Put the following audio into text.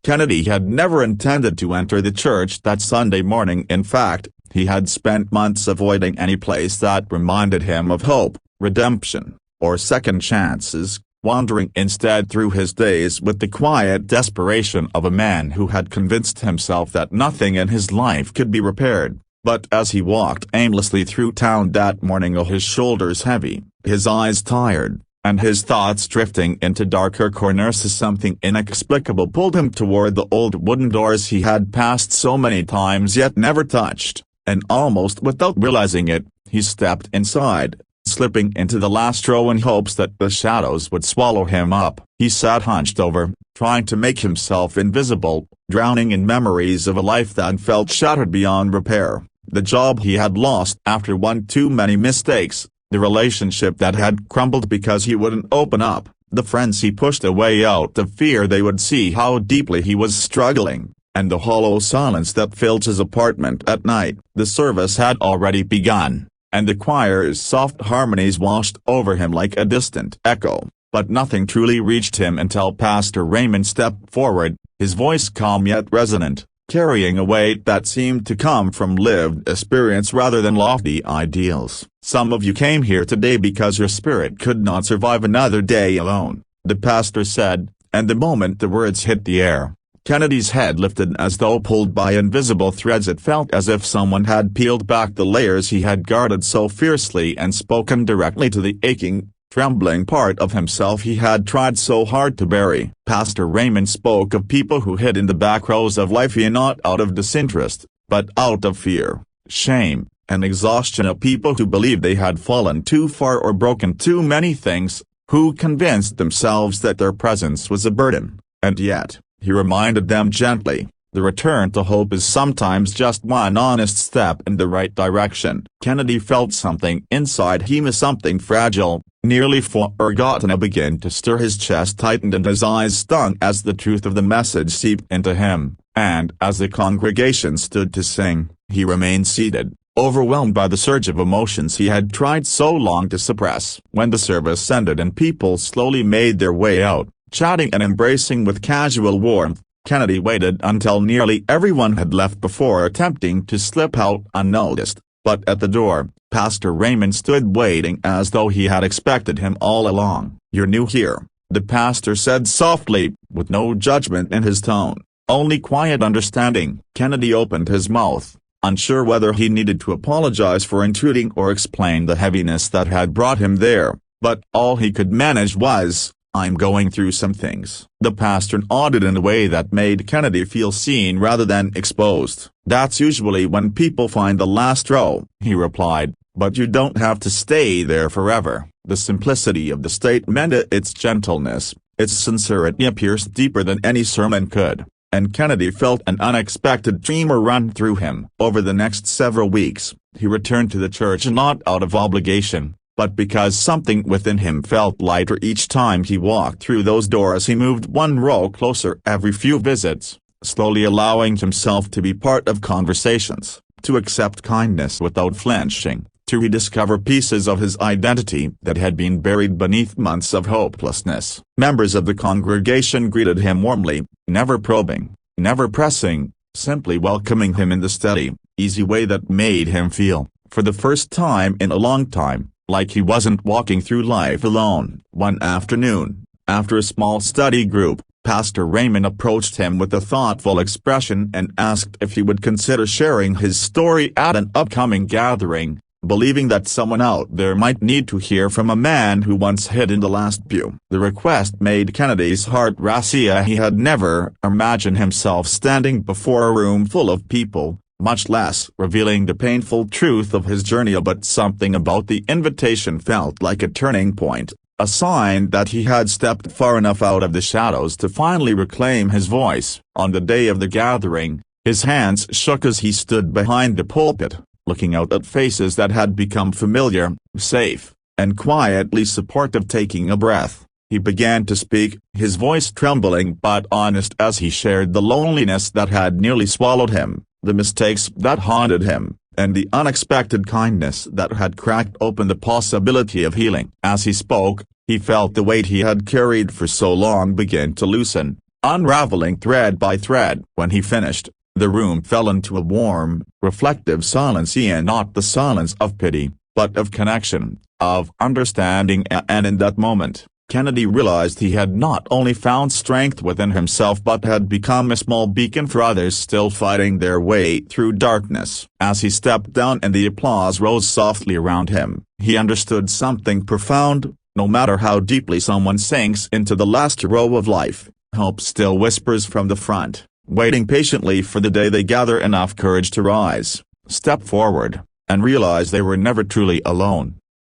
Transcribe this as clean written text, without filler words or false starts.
Kennedy had never intended to enter the church that Sunday morning. In fact, he had spent months avoiding any place that reminded him of hope, redemption, or second chances, wandering instead through his days with the quiet desperation of a man who had convinced himself that nothing in his life could be repaired. But as he walked aimlessly through town that morning, his shoulders heavy, his eyes tired, and his thoughts drifting into darker corners, something inexplicable pulled him toward the old wooden doors he had passed so many times yet never touched, and almost without realizing it, he stepped inside, slipping into the last row in hopes that the shadows would swallow him up. He sat hunched over, trying to make himself invisible, drowning in memories of a life that felt shattered beyond repair, the job he had lost after one too many mistakes, the relationship that had crumbled because he wouldn't open up, the friends he pushed away out of fear they would see how deeply he was struggling, and the hollow silence that filled his apartment at night. The service had already begun, and the choir's soft harmonies washed over him like a distant echo, but nothing truly reached him until Pastor Raymond stepped forward, his voice calm yet resonant, carrying a weight that seemed to come from lived experience rather than lofty ideals. "Some of you came here today because your spirit could not survive another day alone," the pastor said, and the moment the words hit the air, Kennedy's head lifted as though pulled by invisible threads. It felt as if someone had peeled back the layers he had guarded so fiercely and spoken directly to the aching, trembling part of himself he had tried so hard to bury. Pastor Raymond spoke of people who hid in the back rows of life, not out of disinterest, but out of fear, shame, and exhaustion, of people who believed they had fallen too far or broken too many things, who convinced themselves that their presence was a burden, and yet, he reminded them gently, the return to hope is sometimes just one honest step in the right direction. Kennedy felt something inside him, something fragile, nearly forgotten, began to stir. His chest tightened and his eyes stung as the truth of the message seeped into him, and as the congregation stood to sing, he remained seated, overwhelmed by the surge of emotions he had tried so long to suppress. When the service ended and people slowly made their way out, chatting and embracing with casual warmth, Kennedy waited until nearly everyone had left before attempting to slip out unnoticed, but at the door, Pastor Raymond stood waiting as though he had expected him all along. "You're new here," the pastor said softly, with no judgment in his tone, only quiet understanding. Kennedy opened his mouth, unsure whether he needed to apologize for intruding or explain the heaviness that had brought him there, but all he could manage was, "I'm going through some things." The pastor nodded in a way that made Kennedy feel seen rather than exposed. "That's usually when people find the last row," he replied, "but you don't have to stay there forever." The simplicity of the statement, its gentleness, its sincerity, pierced deeper than any sermon could, and Kennedy felt an unexpected tremor run through him. Over the next several weeks, he returned to the church not out of obligation, but because something within him felt lighter each time he walked through those doors. He moved one row closer every few visits, slowly allowing himself to be part of conversations, to accept kindness without flinching, to rediscover pieces of his identity that had been buried beneath months of hopelessness. Members of the congregation greeted him warmly, never probing, never pressing, simply welcoming him in the steady, easy way that made him feel, for the first time in a long time, like he wasn't walking through life alone. One afternoon, after a small study group, Pastor Raymond approached him with a thoughtful expression and asked if he would consider sharing his story at an upcoming gathering, believing that someone out there might need to hear from a man who once hid in the last pew. The request made Kennedy's heart race. He had never imagined himself standing before a room full of people, much less revealing the painful truth of his journey, but something about the invitation felt like a turning point, a sign that he had stepped far enough out of the shadows to finally reclaim his voice. On the day of the gathering, his hands shook as he stood behind the pulpit, looking out at faces that had become familiar, safe, and quietly supportive. Taking a breath, he began to speak, his voice trembling but honest as he shared the loneliness that had nearly swallowed him, the mistakes that haunted him, and the unexpected kindness that had cracked open the possibility of healing. As he spoke, he felt the weight he had carried for so long begin to loosen, unraveling thread by thread. When he finished, the room fell into a warm, reflective silence, and not the silence of pity, but of connection, of understanding. And in that moment, Kennedy realized he had not only found strength within himself but had become a small beacon for others still fighting their way through darkness. As he stepped down and the applause rose softly around him, he understood something profound. No matter how deeply someone sinks into the last row of life, hope still whispers from the front, waiting patiently for the day they gather enough courage to rise, step forward, and realize they were never truly alone.